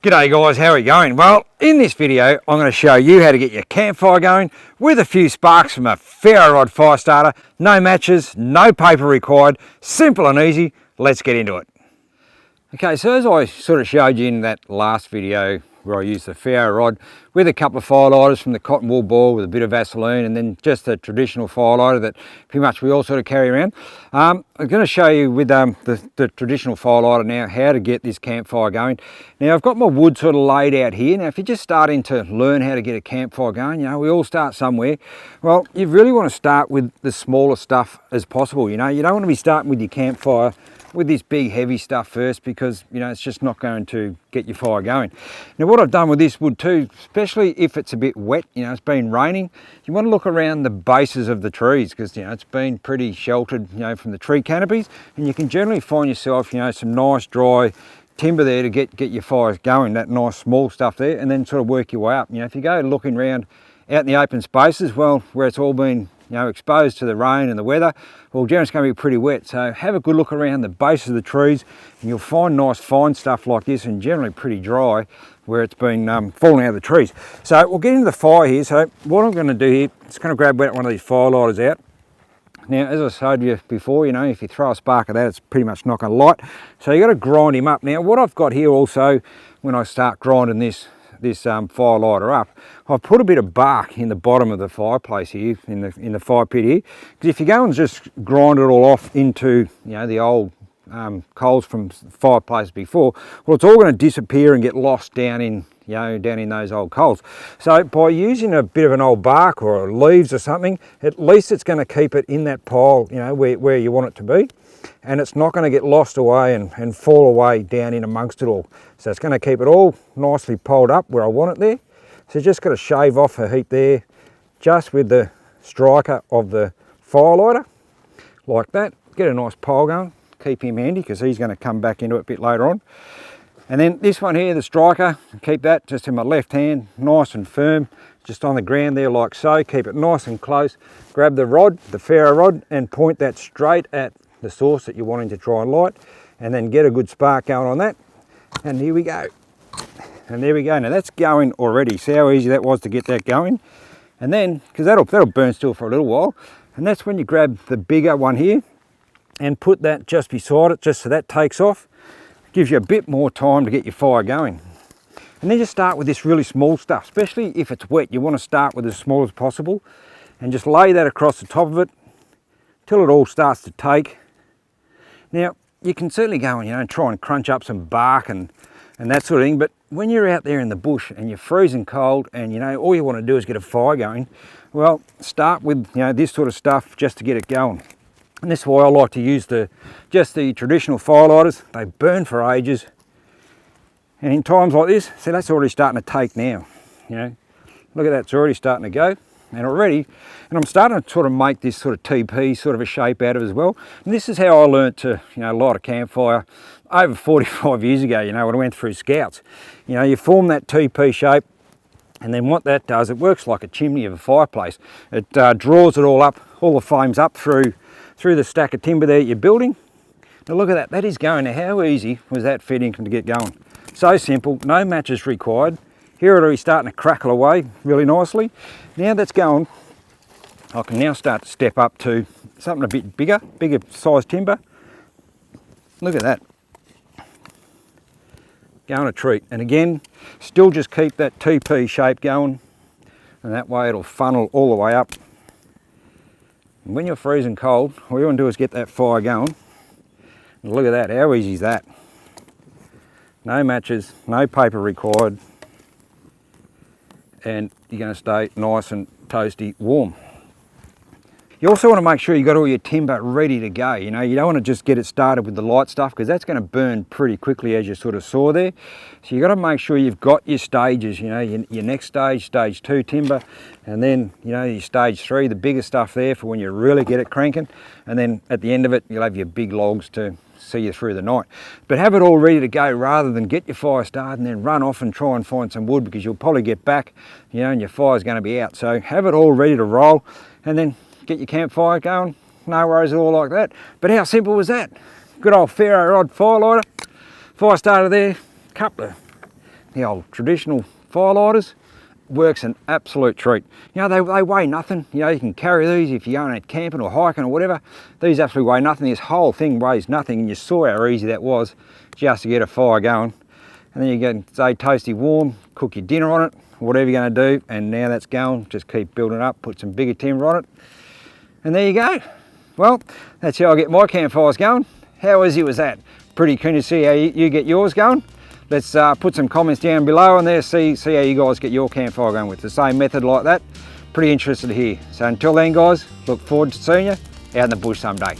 G'day guys, how are you going? Well, in this video I'm going to show you how to get your campfire going with a few sparks from a ferro rod fire starter. No matches, no paper required, simple and easy. Let's get into it. Okay, so as I sort of showed you in that last video where I used the ferro rod with a couple of fire lighters from the cotton wool ball with a bit of Vaseline and then just a traditional fire lighter that pretty much we all sort of carry around. I'm going to show you with the traditional fire lighter now how to get this campfire going. Now I've got my wood sort of laid out here. Now if you're just starting to learn how to get a campfire going, you know, we all start somewhere. Well, you really want to start with the smallest stuff as possible. You know, you don't want to be starting with your campfire with this big heavy stuff first, because you know it's just not going to get your fire going. Now what I've done with this wood too, especially if it's a bit wet, you know, it's been raining, you want to look around the bases of the trees, because you know it's been pretty sheltered, you know, from the tree canopies, and you can generally find yourself, you know, some nice dry timber there to get your fires going, that nice small stuff there, and then sort of work your way up. You know, if you go looking around out in the open spaces, well, where it's all been, you know, exposed to the rain and the weather, well, generally it's going to be pretty wet. So have a good look around the base of the trees and you'll find nice fine stuff like this, and generally pretty dry where it's been falling out of the trees. So we'll get into the fire here. So what I'm going to do here, is going to grab one of these fire lighters out. Now, as I showed you before, you know, if you throw a spark of that, it's pretty much not going to light. So you got to grind him up. Now, what I've got here also, when I start grinding this fire lighter up, I've put a bit of bark in the bottom of the fireplace here, in the fire pit here, because if you go and just grind it all off into, you know, the old coals from fireplace before, well, it's all going to disappear and get lost down in, you know, down in those old coals. So by using a bit of an old bark or leaves or something, at least it's going to keep it in that pile, you know, where you want it to be, and it's not going to get lost away and fall away down in amongst it all. So it's going to keep it all nicely piled up where I want it there. So just got to shave off a heap there, just with the striker of the fire lighter, like that. Get a nice pile going, keep him handy because he's going to come back into it a bit later on. And then this one here, the striker, keep that just in my left hand, nice and firm, just on the ground there like so. Keep it nice and close. Grab the rod, the ferro rod, and point that straight at the source that you're wanting to try and light, and then get a good spark going on that. And here we go. And there we go. Now that's going already. See how easy that was to get that going? And then, because that'll burn still for a little while, and that's when you grab the bigger one here and put that just beside it, just so that takes off. Gives you a bit more time to get your fire going. And then just start with this really small stuff, especially if it's wet. You want to start with as small as possible and just lay that across the top of it till it all starts to take. Now you can certainly go and, you know, try and crunch up some bark and that sort of thing, but when you're out there in the bush and you're freezing cold and, you know, all you want to do is get a fire going, well, start with, you know, this sort of stuff just to get it going. And this is why I like to use just the traditional fire lighters. They burn for ages, and in times like this, see, that's already starting to take now. You know, look at that, it's already starting to go, and I'm starting to sort of make this sort of teepee sort of a shape out of it as well. And this is how I learnt to, you know, light a campfire over 45 years ago. You know, when I went through Scouts, you know, you form that teepee shape, and then what that does, it works like a chimney of a fireplace. It draws it all up, all the flames up through the stack of timber there you're building. Now look at that, that is going. Now how easy was that fitting to get going? So simple, no matches required. Here it is starting to crackle away really nicely. Now that's going, I can now start to step up to something a bit bigger size timber. Look at that. Going a treat. And again, still just keep that teepee shape going, and that way it'll funnel all the way up. And when you're freezing cold, all you want to do is get that fire going. And look at that, how easy is that? No matches, no paper required, and you're going to stay nice and toasty warm. You also want to make sure you've got all your timber ready to go. You know, you don't want to just get it started with the light stuff, because that's going to burn pretty quickly, as you sort of saw there. So you've got to make sure you've got your stages, you know, your next stage, stage 2 timber, and then, you know, your stage 3, the bigger stuff there for when you really get it cranking. And then at the end of it, you'll have your big logs to see you through the night. But have it all ready to go, rather than get your fire started and then run off and try and find some wood, because you'll probably get back, you know, and your fire's going to be out. So have it all ready to roll, and then get your campfire going. No worries at all like that. But how simple was that? Good old ferro rod fire lighter, fire starter there, couple of the old traditional firelighters, works an absolute treat. You know, they weigh nothing. You know, you can carry these if you're going out camping or hiking or whatever. These absolutely weigh nothing. This whole thing weighs nothing, and you saw how easy that was just to get a fire going. And then you get, stay toasty warm, cook your dinner on it, whatever you're going to do, and now that's going, just keep building up, put some bigger timber on it, and there you go. Well, that's how I get my campfires going. How easy was that? Pretty keen to see how you get yours going. Let's put some comments down below on there, see how you guys get your campfire going with the same method like that. Pretty interested to hear. So until then guys, look forward to seeing you out in the bush someday.